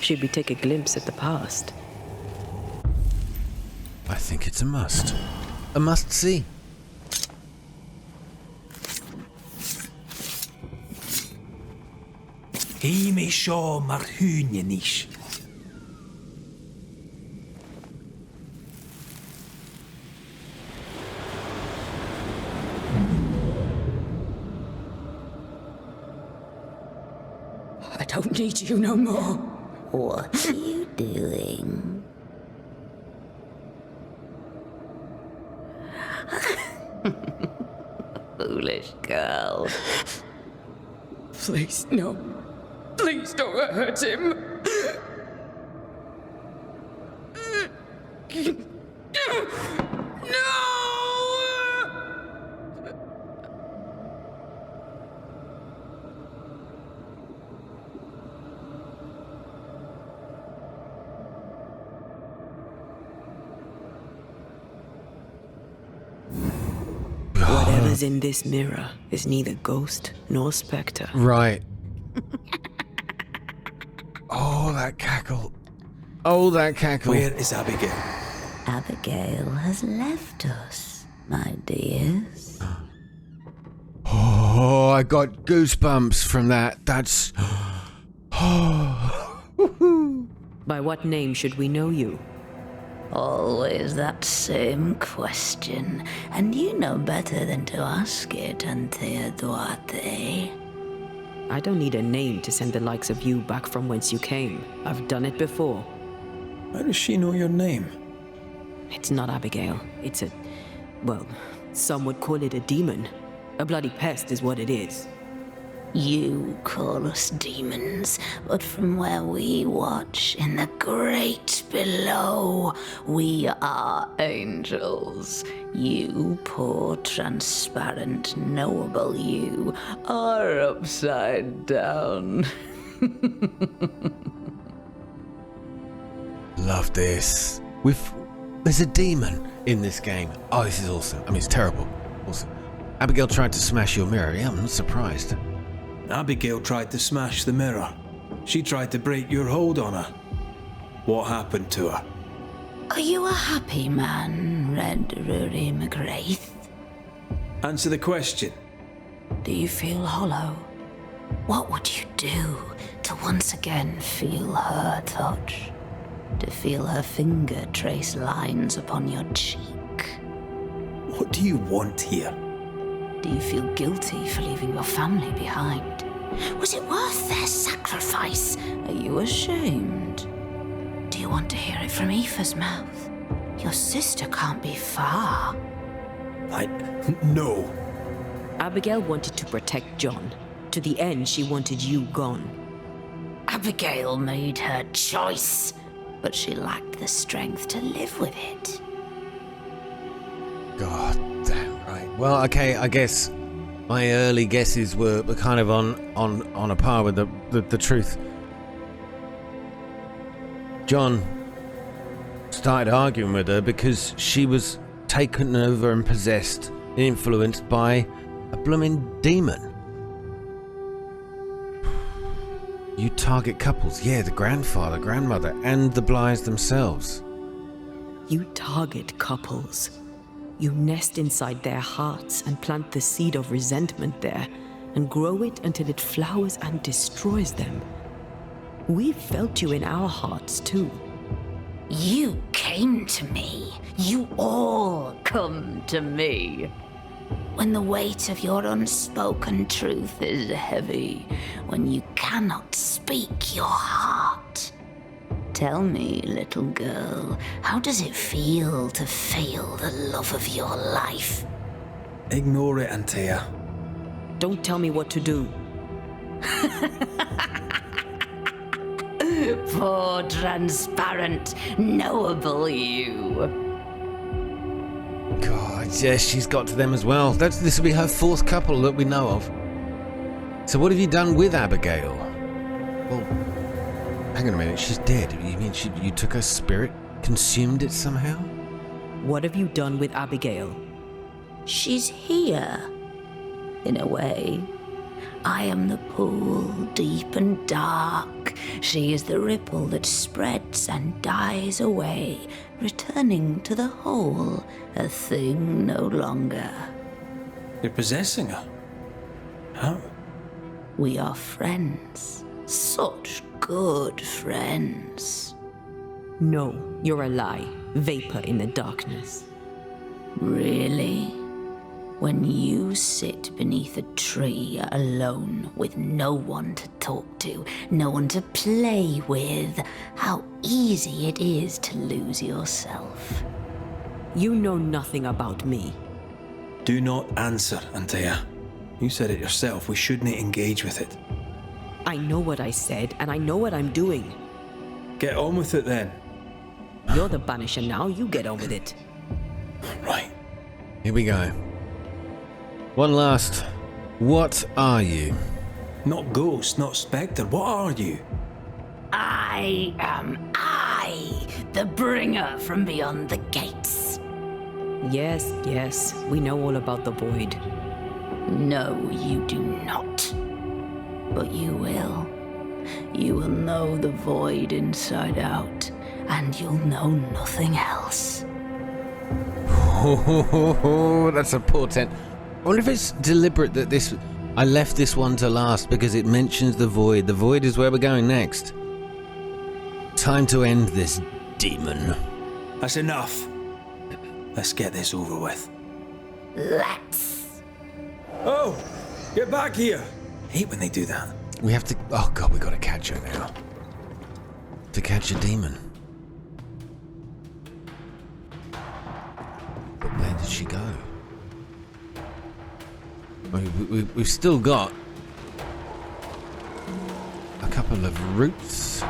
Should we take a glimpse at the past? I think it's a must. A must-see. Himi sho marhunianish. I don't need you no more. What are you doing? Foolish girl. Please, no. Please don't hurt him. No! Whatever's in this mirror is neither ghost nor spectre. Right. Oh, that cackle. Oh, that cackle. Where is Abigail? Abigail has left us, my dears. Oh, I got goosebumps from that. That's... By what name should we know you? Always that same question, and you know better than to ask it, Antea Duarte. I don't need a name to send the likes of you back from whence you came. I've done it before. How does she know your name? It's not Abigail. It's a... well, some would call it a demon. A bloody pest is what it is. You call us demons, but from where we watch in the great below, we are angels. You poor, transparent, knowable you are upside down. Love this. There's a demon in this game. Oh, this is awesome. I mean, it's terrible. Awesome. Abigail tried to smash your mirror. Yeah, I'm not surprised. Abigail tried to smash the mirror. She tried to break your hold on her. What happened to her? Are you a happy man, Red Rory McGrath? Answer the question. Do you feel hollow? What would you do to once again feel her touch? To feel her finger trace lines upon your cheek? What do you want here? Do you feel guilty for leaving your family behind? Was it worth their sacrifice? Are you ashamed? Do you want to hear it from Aoife's mouth? Your sister can't be far. No. Abigail wanted to protect John. To the end, she wanted you gone. Abigail made her choice, but she lacked the strength to live with it. God damn right. Well, okay, I guess my early guesses were kind of on a par with the truth. John started arguing with her because she was taken over and possessed and influenced by a blooming demon. You target couples, yeah, the grandfather, grandmother, and the Blythes themselves. You target couples. You nest inside their hearts and plant the seed of resentment there, and grow it until it flowers and destroys them. We felt you in our hearts too. You came to me. You all come to me. When the weight of your unspoken truth is heavy, when you cannot speak your heart. Tell me, little girl, how does it feel to fail the love of your life? Ignore it, Antea. Don't tell me what to do. Poor, transparent, knowable you. God, yes, she's got to them as well. This will be her fourth couple that we know of. So what have you done with Abigail? Well, hang on a minute, she's dead. You mean you took her spirit, consumed it somehow? What have you done with Abigail? She's here, in a way. I am the pool, deep and dark. She is the ripple that spreads and dies away, returning to the whole, a thing no longer. You're possessing her? How? We are friends. Such good friends. No, you're a lie. Vapor in the darkness. Really? When you sit beneath a tree alone with no one to talk to, no one to play with, how easy it is to lose yourself. You know nothing about me. Do not answer, Antea. You said it yourself. We shouldn't engage with it. I know what I said, and I know what I'm doing. Get on with it then. You're the Banisher now. You get on with it. Right. Here we go. One last. What are you? Not ghost, not spectre. What are you? I am I, the bringer from beyond the gates. Yes, yes. We know all about the void. No, you do not. But you will. You will know the void inside out, and you'll know nothing else. Oh, that's a portent. I wonder if it's deliberate that I left this one to last because it mentions the void. The void is where we're going next. Time to end this, demon. That's enough. Let's get this over with. Let's. Oh! Get back here! Hate when they do that. We have to... Oh, God, we got to catch her now. To catch a demon. But where did she go? We've still got a couple of roots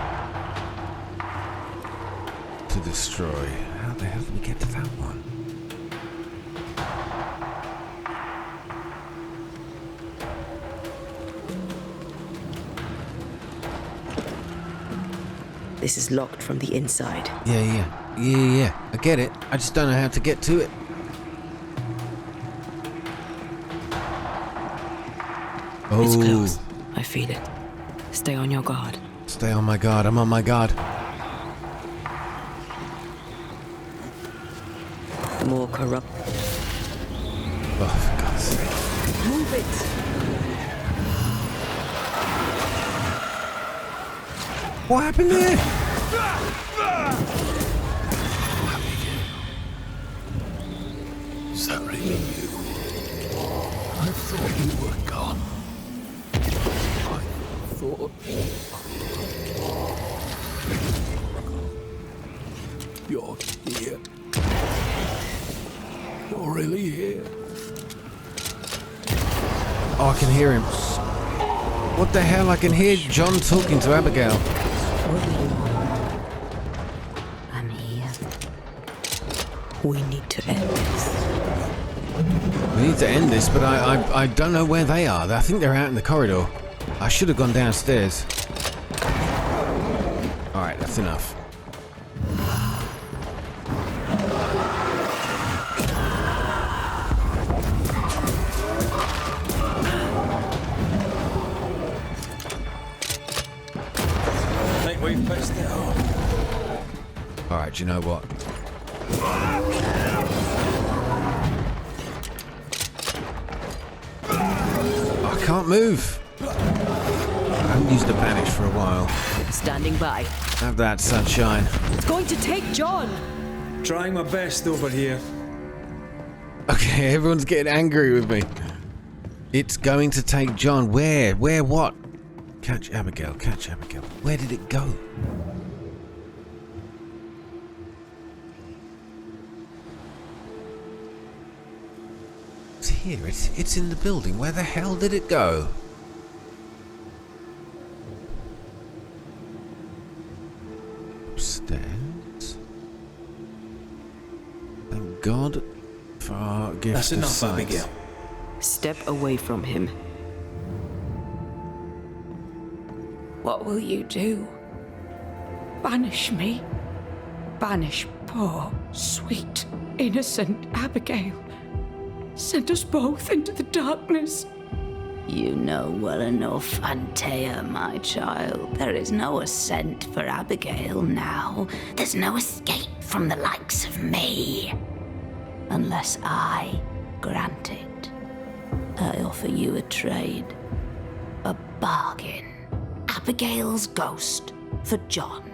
to destroy. How the hell did we get to that one? This is locked from the inside. Yeah. I get it. I just don't know how to get to it. Oh. It's close. I feel it. Stay on your guard. Stay on my guard. I'm on my guard. More corrupt. Oh, for God's sake. Move it! What happened there? Is that really you? I thought you were gone. I thought... You're here. You're really here. Oh, I can hear him. What the hell? I can hear John talking to Abigail. I'm here. We need to end this. We need to end this, but I don't know where they are. I think they're out in the corridor. I should have gone downstairs. Alright, that's enough. Think we've pissed it off. Alright, do you know what? I can't move. I haven't used a banish for a while. Standing by. Have that, sunshine. It's going to take John! Trying my best over here. Okay, everyone's getting angry with me. It's going to take John. Where? Where what? Catch Abigail, catch Abigail. Where did it go? It's here. It's in the building. Where the hell did it go? Upstairs. Thank God for our gift That's of enough, sight. Abigail. Step away from him. What will you do? Banish me? Banish poor, sweet, innocent Abigail? Send us both into the darkness? You know well enough, Antea, my child. There is no ascent for Abigail now. There's no escape from the likes of me. Unless I grant it. I offer you a trade. A bargain. Abigail's ghost for John.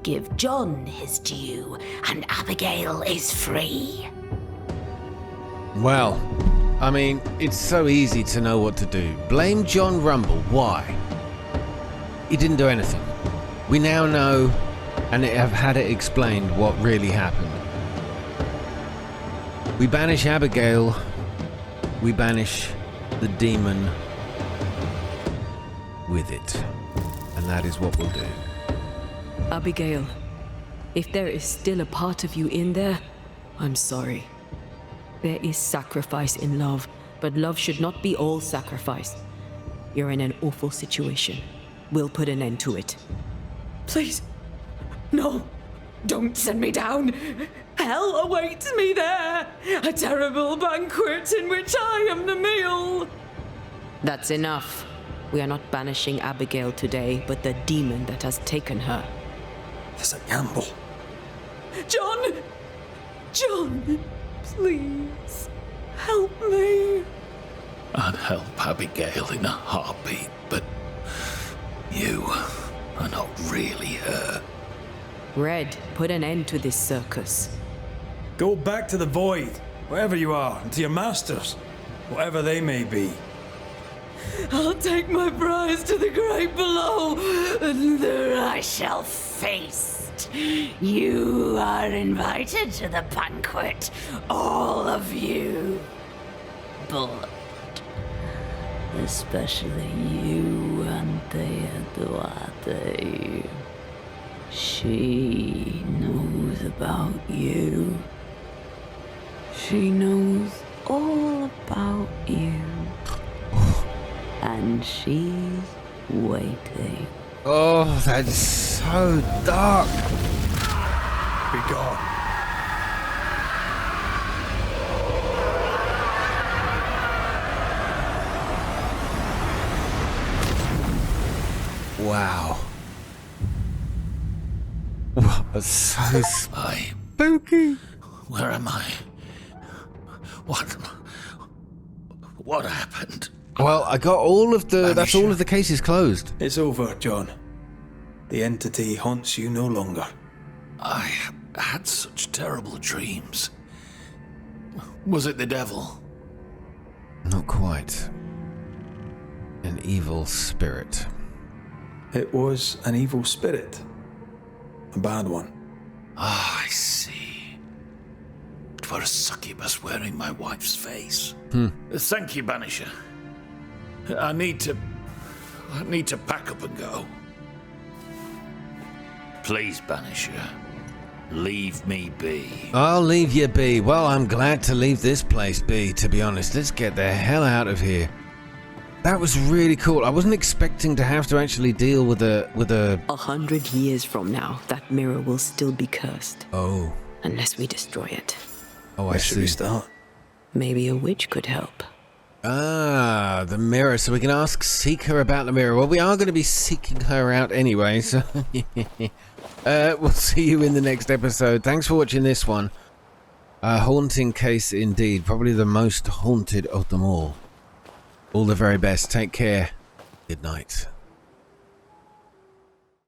Give John his due, and Abigail is free. Well, I mean, it's so easy to know what to do. Blame John Rumble. Why? He didn't do anything. We now know and have had it explained what really happened. We banish Abigail. We banish the demon with it. And that is what we'll do. Abigail, if there is still a part of you in there, I'm sorry. There is sacrifice in love, but love should not be all sacrifice. You're in an awful situation. We'll put an end to it. Please, no, don't send me down. Hell awaits me there. A terrible banquet in which I am the meal. That's enough. We are not banishing Abigail today, but the demon that has taken her. It's a gamble. John! John! Please, help me. I'd help Abigail in a heartbeat, but you are not really her. Red, put an end to this circus. Go back to the void, wherever you are, and to your masters, whatever they may be. I'll take my prize to the great below, and there I shall feast. You are invited to the banquet, all of you. But especially you, Anthea Duarte. She knows about you. She knows all about you. And she's waiting. Oh, that's so dark. Be gone. Wow. Wow, that's so I... spooky. Where am I? What happened? Well, I got all of the... That's Banisher. all of the cases closed. It's over, John. The entity haunts you no longer. I had such terrible dreams. Was it the devil? Not quite. An evil spirit. It was an evil spirit. A bad one. Ah, I see. It were a succubus wearing my wife's face. Thank you, Banisher. I need to pack up and go. Please, Banisher, leave me be. I'll leave you be. Well, I'm glad to leave this place be, to be honest. Let's get the hell out of here. That was really cool. I wasn't expecting to have to actually deal with a... 100 years from now, that mirror will still be cursed. Oh. Unless we destroy it. Oh, I Where should we see. start? Maybe a witch could help. Ah, the mirror. So we can seek her about the mirror. Well, we are going to be seeking her out anyway, so... we'll see you in the next episode. Thanks for watching this one. A haunting case indeed. Probably the most haunted of them all. All the very best. Take care. Good night.